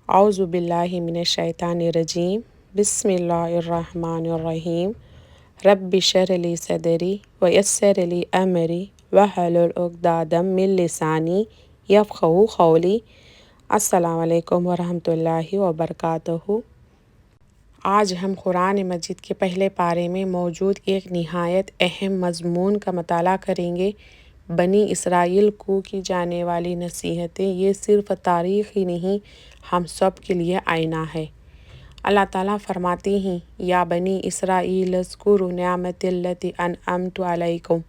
اعوذ باللہ من الشیطان الرجیم بسم اللہ الرحمن الرحیم رب اشرح لی صدری ویسر لی امری واحلل عقدۃ من لسانی یفقہوا قولی۔ السلام علیکم ورحمۃ اللہ وبرکاتہ۔ آج ہم قرآن مجید کے پہلے پارے میں موجود ایک نہایت اہم مضمون کا مطالعہ کریں گے۔ بنی اسرائیل کو کی جانے والی نصیحتیں یہ صرف تاریخ ہی نہیں، ہم سب کے لیے آئینہ ہے۔ اللہ تعالیٰ فرماتے ہیں، یا بنی اسرائیل اذکروا نعمتی التی انعمت علیکم۔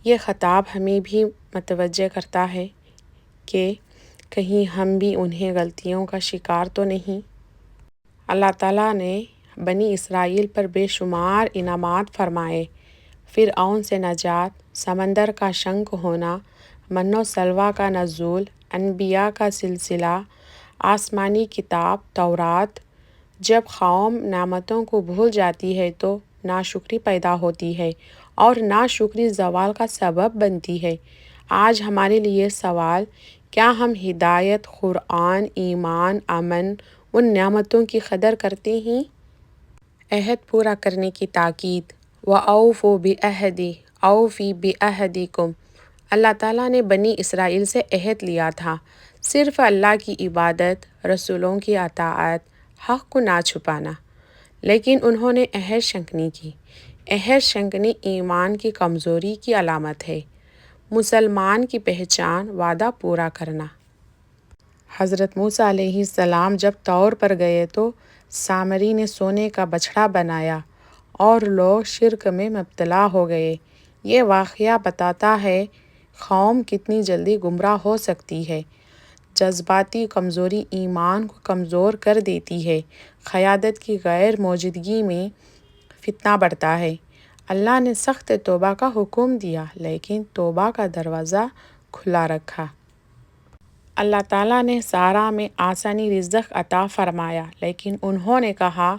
یہ خطاب ہمیں بھی متوجہ کرتا ہے کہ کہیں ہم بھی انہیں غلطیوں کا شکار تو نہیں۔ اللہ تعالیٰ نے بنی اسرائیل پر بے شمار انعامات فرمائے۔ فرعون سے نجات، سمندر کا شنک ہونا، من و سلویٰ کا نزول، انبیاء کا سلسلہ، آسمانی کتاب تورات۔ جب قوم نعمتوں کو بھول جاتی ہے تو ناشکری پیدا ہوتی ہے اور ناشکری زوال کا سبب بنتی ہے۔ آج ہمارے لیے سوال، کیا ہم ہدایت، قرآن، ایمان، امن، ان نعمتوں کی قدر کرتے ہیں؟ عہد پورا کرنے کی تاکید۔ وَأَوْفُوا بِعَہْدِی أَوْفِ بِعَہْدِکُم۔ اللہ تعالیٰ نے بنی اسرائیل سے عہد لیا تھا، صرف اللہ کی عبادت، رسولوں کی اطاعت، حق کو نہ چھپانا، لیکن انہوں نے عہد شکنی کی۔ عہد شکنی ایمان کی کمزوری کی علامت ہے۔ مسلمان کی پہچان وعدہ پورا کرنا۔ حضرت موسیٰ علیہ السلام جب طور پر گئے تو سامری نے سونے کا بچھڑا بنایا اور لوگ شرک میں مبتلا ہو گئے۔ یہ واقعہ بتاتا ہے قوم کتنی جلدی گمراہ ہو سکتی ہے۔ جذباتی کمزوری ایمان کو کمزور کر دیتی ہے۔ قیادت کی غیر موجودگی میں فتنہ بڑھتا ہے۔ اللہ نے سخت توبہ کا حکم دیا لیکن توبہ کا دروازہ کھلا رکھا۔ اللہ تعالیٰ نے سارا میں آسانی رزق عطا فرمایا لیکن انہوں نے کہا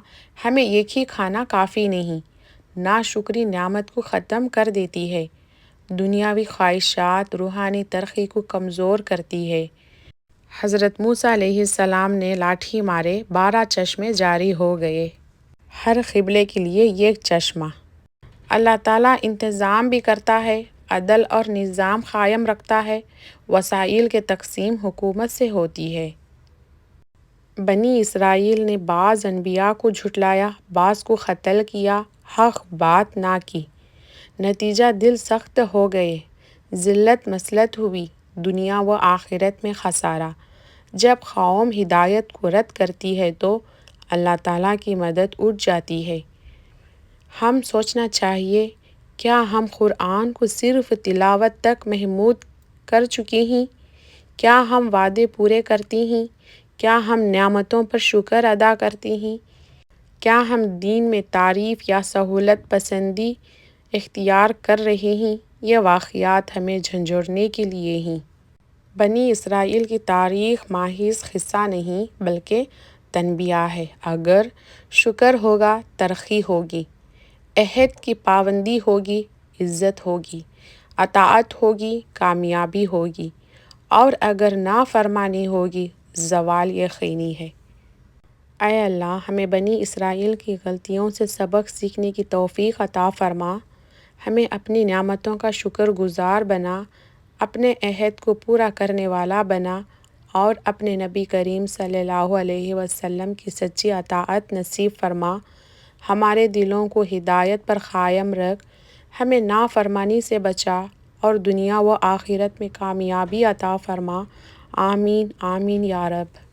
ہمیں ایک ہی کھانا کافی نہیں۔ ناشکری نعمت کو ختم کر دیتی ہے۔ دنیاوی خواہشات روحانی ترقی کو کمزور کرتی ہے۔ حضرت موسیٰ علیہ السلام نے لاٹھی مارے، 12 چشمے جاری ہو گئے۔ ہر قبلے کے لیے ایک چشمہ۔ اللہ تعالیٰ انتظام بھی کرتا ہے، عدل اور نظام قائم رکھتا ہے۔ وسائل کی تقسیم حکومت سے ہوتی ہے۔ بنی اسرائیل نے بعض انبیاء کو جھٹلایا، بعض کو قتل کیا، حق بات نہ کی۔ نتیجہ دل سخت ہو گئے، ذلت مسلط ہوئی، دنیا و آخرت میں خسارہ۔ جب قوم ہدایت کو رد کرتی ہے تو اللہ تعالیٰ کی مدد اٹھ جاتی ہے۔ ہم سوچنا چاہیے، کیا ہم قرآن کو صرف تلاوت تک محدود کر چکے ہیں؟ کیا ہم وعدے پورے کرتے ہیں؟ کیا ہم نعمتوں پر شکر ادا کرتے ہیں؟ کیا ہم دین میں تعریف یا سہولت پسندی اختیار کر رہے ہیں؟ یہ واقعات ہمیں جھنجھوڑنے کے لیے ہیں۔ بنی اسرائیل کی تاریخ محض قصہ نہیں بلکہ تنبیہ ہے۔ اگر شکر ہوگا ترقی ہوگی، عہد کی پابندی ہوگی عزت ہوگی، اطاعت ہوگی کامیابی ہوگی، اور اگر نافرمانی ہوگی زوال یقینی ہے۔ اے اللہ، ہمیں بنی اسرائیل کی غلطیوں سے سبق سیکھنے کی توفیق عطا فرما، ہمیں اپنی نعمتوں کا شکر گزار بنا، اپنے عہد کو پورا کرنے والا بنا، اور اپنے نبی کریم صلی اللہ علیہ وسلم کی سچی اطاعت نصیب فرما۔ ہمارے دلوں کو ہدایت پر قائم رکھ، ہمیں نافرمانی سے بچا، اور دنیا و آخرت میں کامیابی عطا فرما۔ آمین آمین یا رب۔